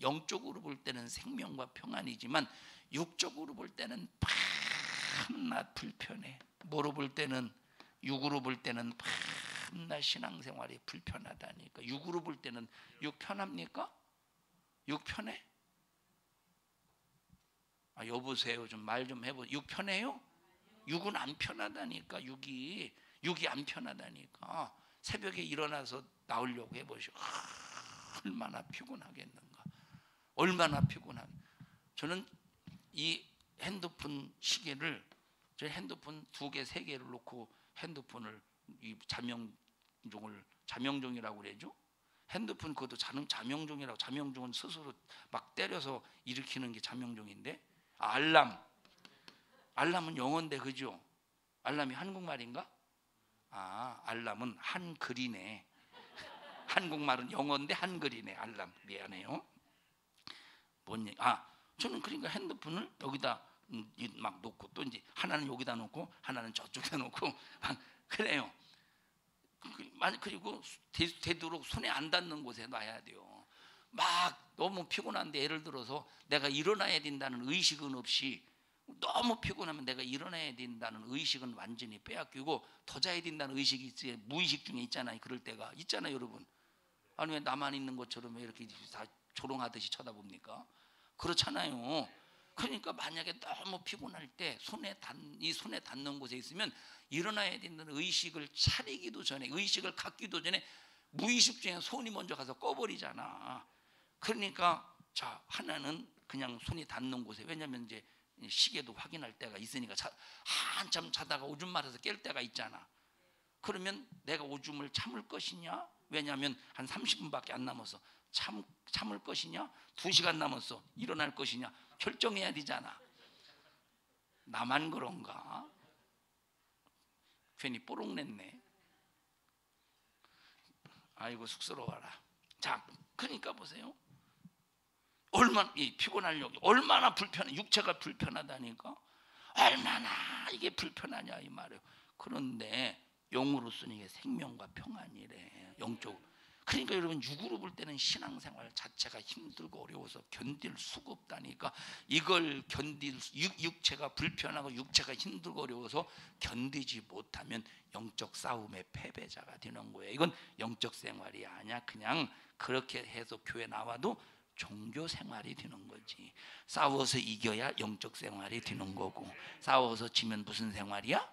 영적으로 볼 때는 생명과 평안이지만 육적으로 볼 때는 밤낮 불편해. 뭐로 볼 때는, 육으로 볼 때는 밤낮 신앙생활이 불편하다니까. 육으로 볼 때는 육 편합니까? 육 편해? 여보세요. 좀 말 좀 해보세요. 육 편해요? 육은 안 편하다니까. 육이 안 편하다니까. 새벽에 일어나서 나오려고 해보시오. 얼마나 피곤하겠는가. 얼마나 피곤한. 저는 이 핸드폰 시계를, 저 핸드폰 2개, 3개를 놓고 핸드폰을, 이 자명종이라고 그러죠. 핸드폰 그것도 자명종이라고. 자명종은 스스로 막 때려서 일으키는 게 자명종인데. 알람은 영어인데 그죠? 알람이 한국말인가? 알람은 한글이네. 한국말은 영어인데 한글이네. 알람. 미안해요. 저는 그러니까 핸드폰을 여기다 막 놓고, 또 이제 하나는 여기다 놓고 하나는 저쪽에 놓고 그래요. 그리고 되도록 손에 안 닿는 곳에 놔야 돼요. 막 너무 피곤한데, 예를 들어서 내가 일어나야 된다는 의식은 없이, 너무 피곤하면 내가 일어나야 된다는 의식은 완전히 빼앗기고 더 자야 된다는 의식이 있어요. 무의식 중에 있잖아요. 그럴 때가 있잖아요, 여러분. 아니 왜 나만 있는 것처럼 왜 이렇게 다 조롱하듯이 쳐다봅니까? 그렇잖아요. 그러니까 만약에 너무 피곤할 때 이 손에 닿는 곳에 있으면 일어나야 된다는 의식을 차리기도 전에, 의식을 갖기도 전에 무의식 중에 손이 먼저 가서 꺼버리잖아. 그러니까 하나는 그냥 손이 닿는 곳에, 왜냐면 이제 시계도 확인할 때가 있으니까 한참 자다가 오줌 마려서 깰 때가 있잖아. 그러면 내가 오줌을 참을 것이냐, 왜냐하면 한 30분밖에 안 남아서 참을 것이냐, 2시간 남았어 일어날 것이냐 결정해야 되잖아. 나만 그런가? 괜히 뽀록 냈네. 아이고 쑥스러워라. 그러니까 보세요. 얼마나 피곤하려고, 얼마나 불편해. 육체가 불편하다니까. 얼마나 이게 불편하냐 이 말이에요. 그런데 영으로 쓰는 게 생명과 평안이래. 영적. 그러니까 여러분, 육으로 볼 때는 신앙생활 자체가 힘들고 어려워서 견딜 수가 없다니까. 이걸 육체가 불편하고 육체가 힘들고 어려워서 견디지 못하면 영적 싸움의 패배자가 되는 거예요. 이건 영적 생활이 아니야. 그냥 그렇게 해서 교회 나와도 종교 생활이 되는 거지. 싸워서 이겨야 영적 생활이 되는 거고, 싸워서 지면 무슨 생활이야?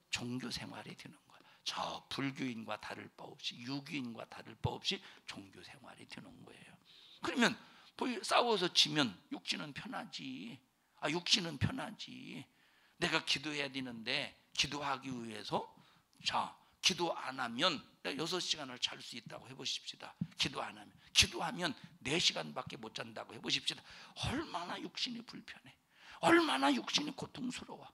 종교 생활이 되는 거야. 저 불교인과 다를 바 없이, 유교인과 다를 바 없이 종교 생활이 되는 거예요. 그러면 싸워서 지면 육신은 편하지. 육신은 편하지. 내가 기도해야 되는데 기도하기 위해서 기도 안 하면 내가 6시간을 잘 수 있다고 해보십시다. 기도하면 4시간밖에 못 잔다고 해보십시다. 얼마나 육신이 불편해. 얼마나 육신이 고통스러워.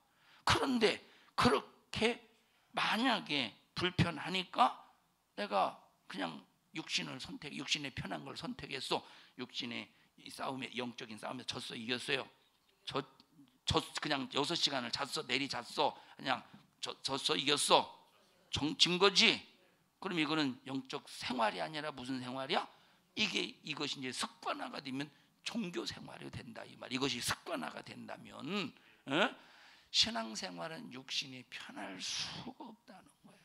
그런데 그렇게 만약에 불편하니까 내가 그냥 육신의 편한 걸 선택했어. 육신의 싸움에, 영적인 싸움에 졌어, 이겼어요? 그냥 6시간을 잤어, 내리 잤어, 그냥 졌어, 이겼어? 진 거지? 그럼 이거는 영적 생활이 아니라 무슨 생활이야? 이것이 이제 습관화가 되면 종교 생활이 된다 이 말. 이것이 습관화가 된다면 신앙생활은 육신이 편할 수가 없다는 거예요.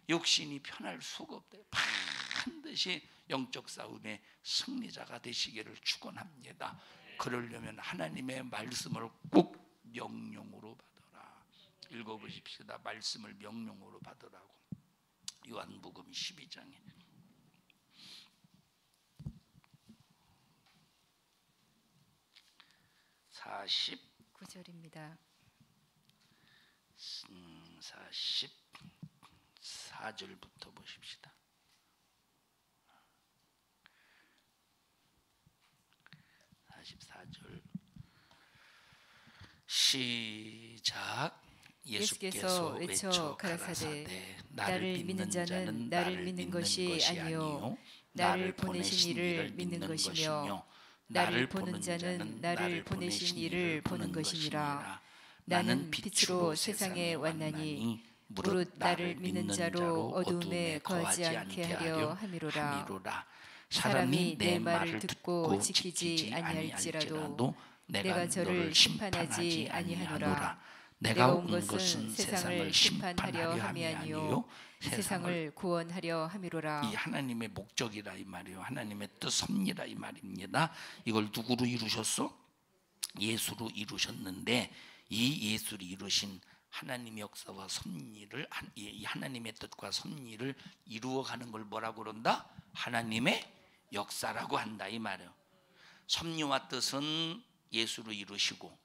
육신이 편할 수가 없다. 반드시 영적 싸움의 승리자가 되시기를 축원합니다. 그러려면 하나님의 말씀을 꼭 명령으로 받아라. 읽어보십시다. 말씀을 명령으로 받으라고. 요한복음 12장에 9절입니다. 44절부터 보십시다. 44절 시작. 예수께서 외쳐 가라사대 나를 믿는 자는 나를 믿는 것이 아니요 나를 보내신 이를 믿는 것이며 나를 보는 자는 나를 보내신 이를 보는 것이니라. 나는 빛으로 세상에 왔나니 무릇 나를 믿는 자로 어두움에 거하지 않게 하려 함이로라. 사람이 내 말을 듣고 지키지 아니할지라도 내가 저를 심판하지 아니하노라. 내가 온 것은 세상을 심판하려 함이 아니요 세상을 구원하려 함이로라. 이 하나님의 목적이라 이 말이에요. 하나님의 뜻 섭리라 이 말입니다. 이걸 누구로 이루셨어? 예수로 이루셨는데 이 예수를 이루신 하나님의 역사와 섭리를 이 하나님의 뜻과 섭리를 이루어가는 걸 뭐라고 그런다? 하나님의 역사라고 한다 이 말이에요. 섭리와 뜻은 예수로 이루시고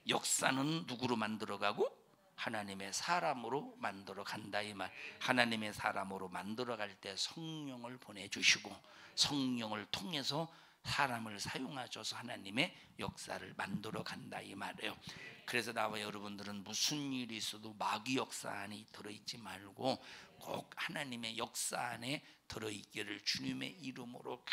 역사는 누구로 만들어가고? 하나님의 사람으로 만들어 간다 이 말. 하나님의 사람으로 만들어 갈 때 성령을 보내주시고 성령을 통해서 사람을 사용하셔서 하나님의 역사를 만들어 간다 이 말이에요. 그래서 나와 여러분들은 무슨 일이 있어도 마귀 역사 안에 들어있지 말고 꼭 하나님의 역사 안에 들어있기를 주님의 이름으로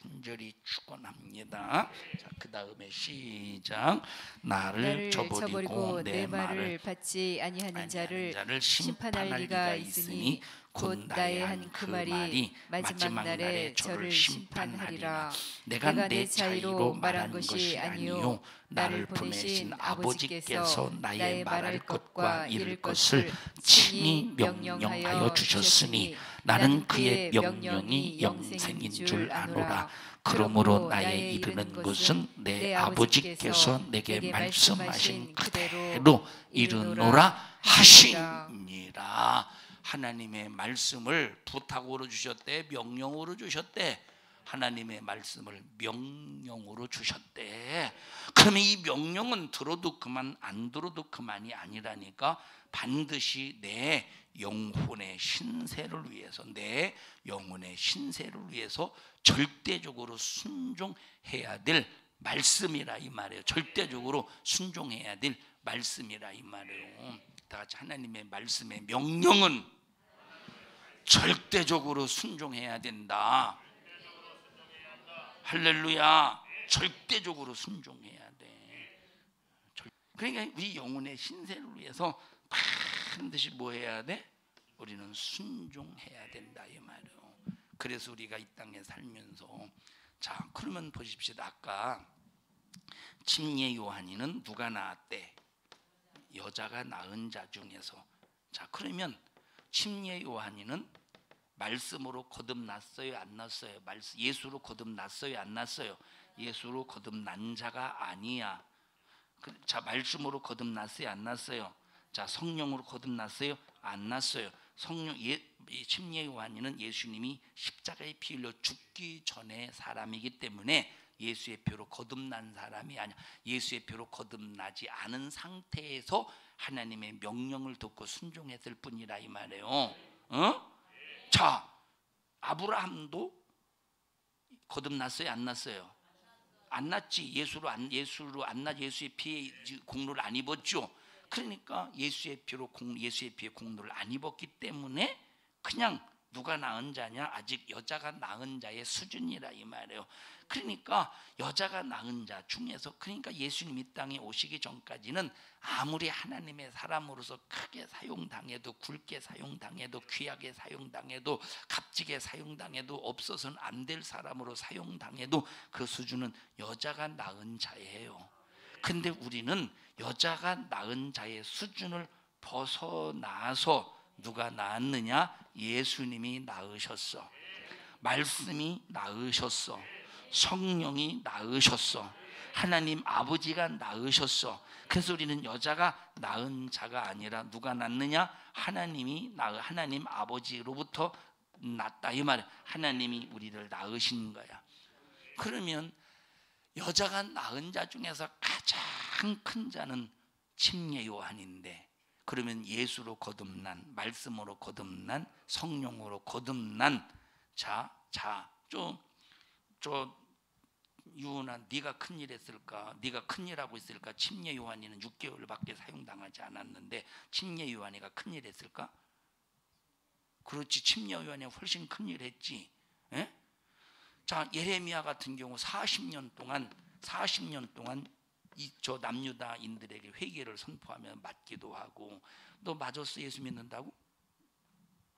간절히 축원합니다. 자, 그 다음에 시작. 나를 저버리고 내 말을 받지 아니하는 자를 심판할 리가 있으니 곧 나의 한 그 말이 마지막 날에 저를 심판하리라. 내가 내 차이로 말한 것이 아니요 나를 보내신 아버지께서 나의 말할 것과 이를 것을 친히 명령하여 주셨으니 나는 그의 명령이 영생인 줄 아노라. 그러므로 나의 이르는 것은 내 아버지께서 내게 말씀하신 그대로 이르노라 하시니라. 하나님의 말씀을 부탁으로 주셨대, 명령으로 주셨대. 하나님의 말씀을 명령으로 주셨대. 그러면 이 명령은 들어도 그만 안 들어도 그만이 아니라니까. 반드시 내 영혼의 신세를 위해서 내 영혼의 신세를 위해서 절대적으로 순종해야 될 말씀이라 이 말이에요. 절대적으로 순종해야 될 말씀이라 이 말이에요. 다 같이 하나님의 말씀의 명령은 절대적으로 순종해야 된다. 할렐루야. 절대적으로 순종해야 돼. 그러니까 우리 영혼의 신세를 위해서 반드시 뭐 해야 돼? 우리는 순종해야 된다 이 말이에요. 그래서 우리가 이 땅에 살면서 자 그러면 보십시오. 아까 침례 요한이는 누가 낳았대? 여자가 낳은 자 중에서. 자 그러면 침례 요한이는 말씀으로 거듭났어요 안 났어요? 예수로 거듭났어요 안 났어요? 예수로 거듭난 자가 아니야. 자 말씀으로 거듭났어요 안 났어요? 자 성령으로 거듭났어요 안 났어요? 침례 요한이는 예수님이 십자가에 피 흘려 죽기 전에 사람이기 때문에 예수의 피로 거듭난 사람이 아니야. 예수의 피로 거듭나지 않은 상태에서 하나님의 명령을 듣고 순종했을 뿐이라 이 말이에요. 어? 자 아브라함도 거듭났어요 안 났어요? 안 났지. 예수로 안 났. 예수의 피의 공로를 안 입었죠. 그러니까 예수의 피의 공로를 안 입었기 때문에 그냥 누가 낳은 자냐? 아직 여자가 낳은 자의 수준이라 이 말이에요. 그러니까 여자가 낳은 자 중에서 그러니까 예수님 이 땅에 오시기 전까지는 아무리 하나님의 사람으로서 크게 사용당해도 굵게 사용당해도 귀하게 사용당해도 값지게 사용당해도 없어서는 안 될 사람으로 사용당해도 그 수준은 여자가 낳은 자예요. 근데 우리는 여자가 낳은 자의 수준을 벗어나서 누가 낳았느냐? 예수님이 낳으셨어. 말씀이 낳으셨어. 성령이 낳으셨어. 하나님 아버지가 낳으셨어. 그래서 우리는 여자가 낳은 자가 아니라 누가 낳느냐? 하나님 아버지로부터 낳았다 이 말이야. 하나님이 우리를 낳으신 거야. 그러면 여자가 낳은 자 중에서 가장 큰 자는 침례 요한인데 그러면 예수로 거듭난, 말씀으로 거듭난, 성령으로 거듭난 유은아, 네가 큰일 했을까? 네가 큰일 하고 있을까? 침례 요한이는 6개월밖에 사용당하지 않았는데 침례 요한이가 큰일 했을까? 그렇지, 침례 요한이 훨씬 큰일 했지. 에? 자, 예레미야 같은 경우 40년 동안 저 남유다인들에게 회개를 선포하며 맞기도 하고. 너 맞았어? 예수 믿는다고?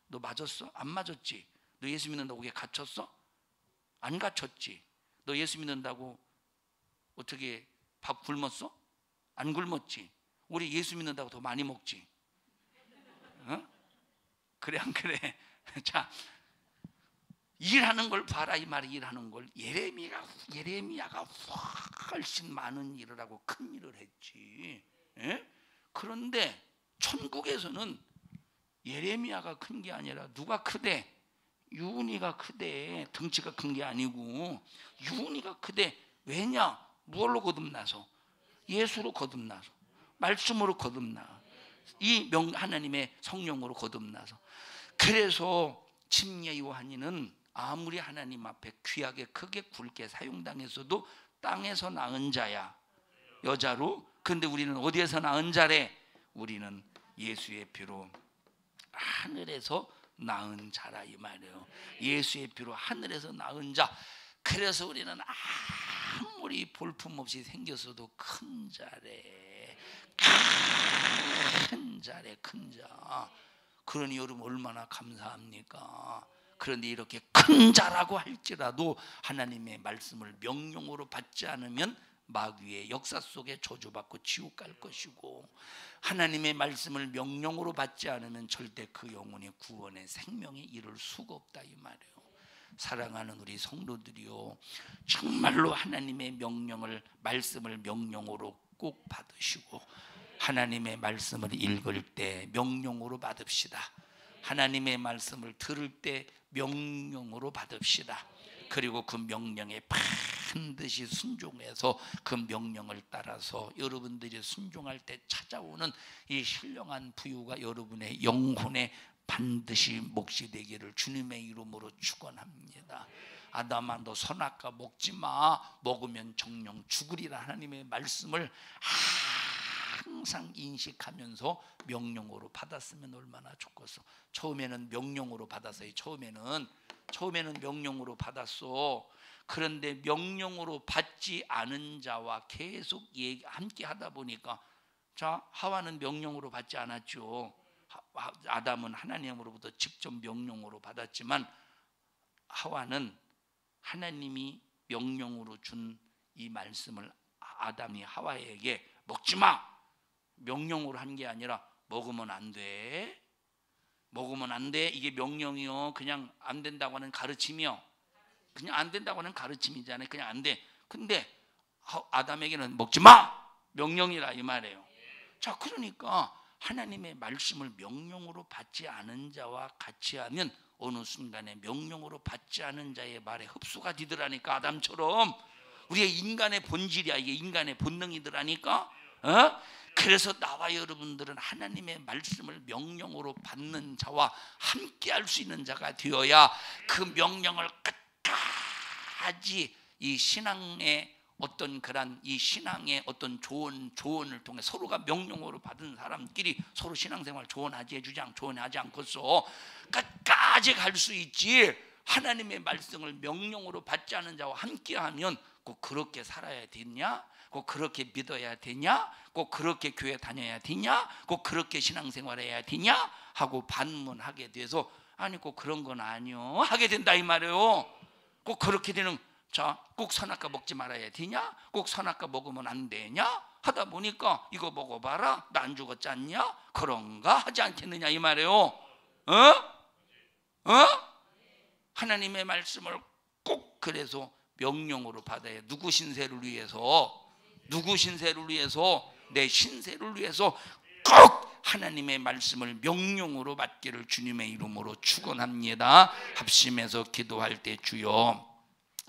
너 맞았어? 안 맞았지? 너 예수 믿는다고 왜 갇혔어? 안 갇혔지? 너 예수 믿는다고 어떻게 밥 굶었어? 안 굶었지? 우리 예수 믿는다고 더 많이 먹지? 어? 그래 안 그래? 자, 일하는 걸 봐라 이 말이. 일하는 걸. 예레미야가 훨씬 많은 일을 하고 큰 일을 했지. 예? 그런데 천국에서는 예레미야가 큰 게 아니라 누가 크대? 유은이가 크대. 덩치가 큰 게 아니고 유은이가 크대. 왜냐? 무엇로 거듭나서? 예수로 거듭나서, 말씀으로 거듭나, 하나님의 성령으로 거듭나서. 그래서 침례 요한이는 아무리 하나님 앞에 귀하게 크게 굵게 사용당했어도 땅에서 낳은 자야, 여자로. 근데 우리는 어디에서 낳은 자래? 우리는 예수의 피로 하늘에서 낳은 자라 이 말이에요. 예수의 피로 하늘에서 낳은 자. 그래서 우리는 아무리 볼품없이 생겼어도 큰 자래. 큰 자래, 큰 자. 그러니 여러분 얼마나 감사합니까? 그런데 이렇게 큰 자라고 할지라도 하나님의 말씀을 명령으로 받지 않으면 마귀의 역사 속에 저주받고 지옥 갈 것이고, 하나님의 말씀을 명령으로 받지 않으면 절대 그 영혼의 구원의 생명에 이를 수가 없다 이 말이에요. 사랑하는 우리 성도들이요, 정말로 하나님의 말씀을 명령으로 꼭 받으시고, 하나님의 말씀을 읽을 때 명령으로 받읍시다. 하나님의 말씀을 들을 때 명령으로 받읍시다. 그리고 그 명령에 반드시 순종해서 그 명령을 따라서 여러분들이 순종할 때 찾아오는 이 신령한 부유가 여러분의 영혼에 반드시 몫이 되기를 주님의 이름으로 축원합니다. 아담아, 너 선악과 먹지 마. 먹으면 정령 죽으리라. 하나님의 말씀을 항상 인식하면서 명령으로 받았으면 얼마나 좋겠어. 처음에는 명령으로 받았어요. 처음에는 명령으로 받았어. 그런데 명령으로 받지 않은 자와 계속 함께 하다 보니까, 자, 하와는 명령으로 받지 않았죠. 아담은 하나님으로부터 직접 명령으로 받았지만 하와는 하나님이 명령으로 준 이 말씀을 아담이 하와에게 먹지 마, 명령으로 한 게 아니라 먹으면 안 돼, 먹으면 안 돼, 이게 명령이요. 그냥 안 된다고 하는 가르침이요. 그냥 안 된다고 하는 가르침이잖아요. 그냥 안 돼. 근데 아담에게는 먹지 마, 명령이라 이 말이에요. 자, 그러니까 하나님의 말씀을 명령으로 받지 않은 자와 같이 하면 어느 순간에 명령으로 받지 않은 자의 말에 흡수가 되더라니까. 아담처럼. 우리의 인간의 본질이야. 이게 인간의 본능이더라니까. 그래서 나와 여러분들은 하나님의 말씀을 명령으로 받는 자와 함께 할 수 있는 자가 되어야 그 명령을 끝까지 이 신앙의 어떤 조언을 통해 서로가 명령으로 받은 사람끼리 서로 신앙생활 조언하지 않고서 끝까지 갈 수 있지. 하나님의 말씀을 명령으로 받지 않은 자와 함께하면 꼭 그렇게 살아야 되냐? 꼭 그렇게 믿어야 되냐? 꼭 그렇게 교회 다녀야 되냐? 꼭 그렇게 신앙생활해야 되냐? 하고 반문하게 돼서, 아니 꼭 그런 건 아니요 하게 된다 이 말이에요. 꼭 그렇게 되는, 자, 꼭 선악과 먹지 말아야 되냐? 꼭 선악과 먹으면 안 되냐? 하다 보니까 이거 먹어봐라, 나 안 죽었지 않냐? 그런가 하지 않겠느냐 이 말이에요. 하나님의 말씀을 꼭 그래서 명령으로 받아야, 누구 신세를 위해서? 내 신세를 위해서 꼭 하나님의 말씀을 명령으로 받기를 주님의 이름으로 축원합니다. 합심해서 기도할 때, 주여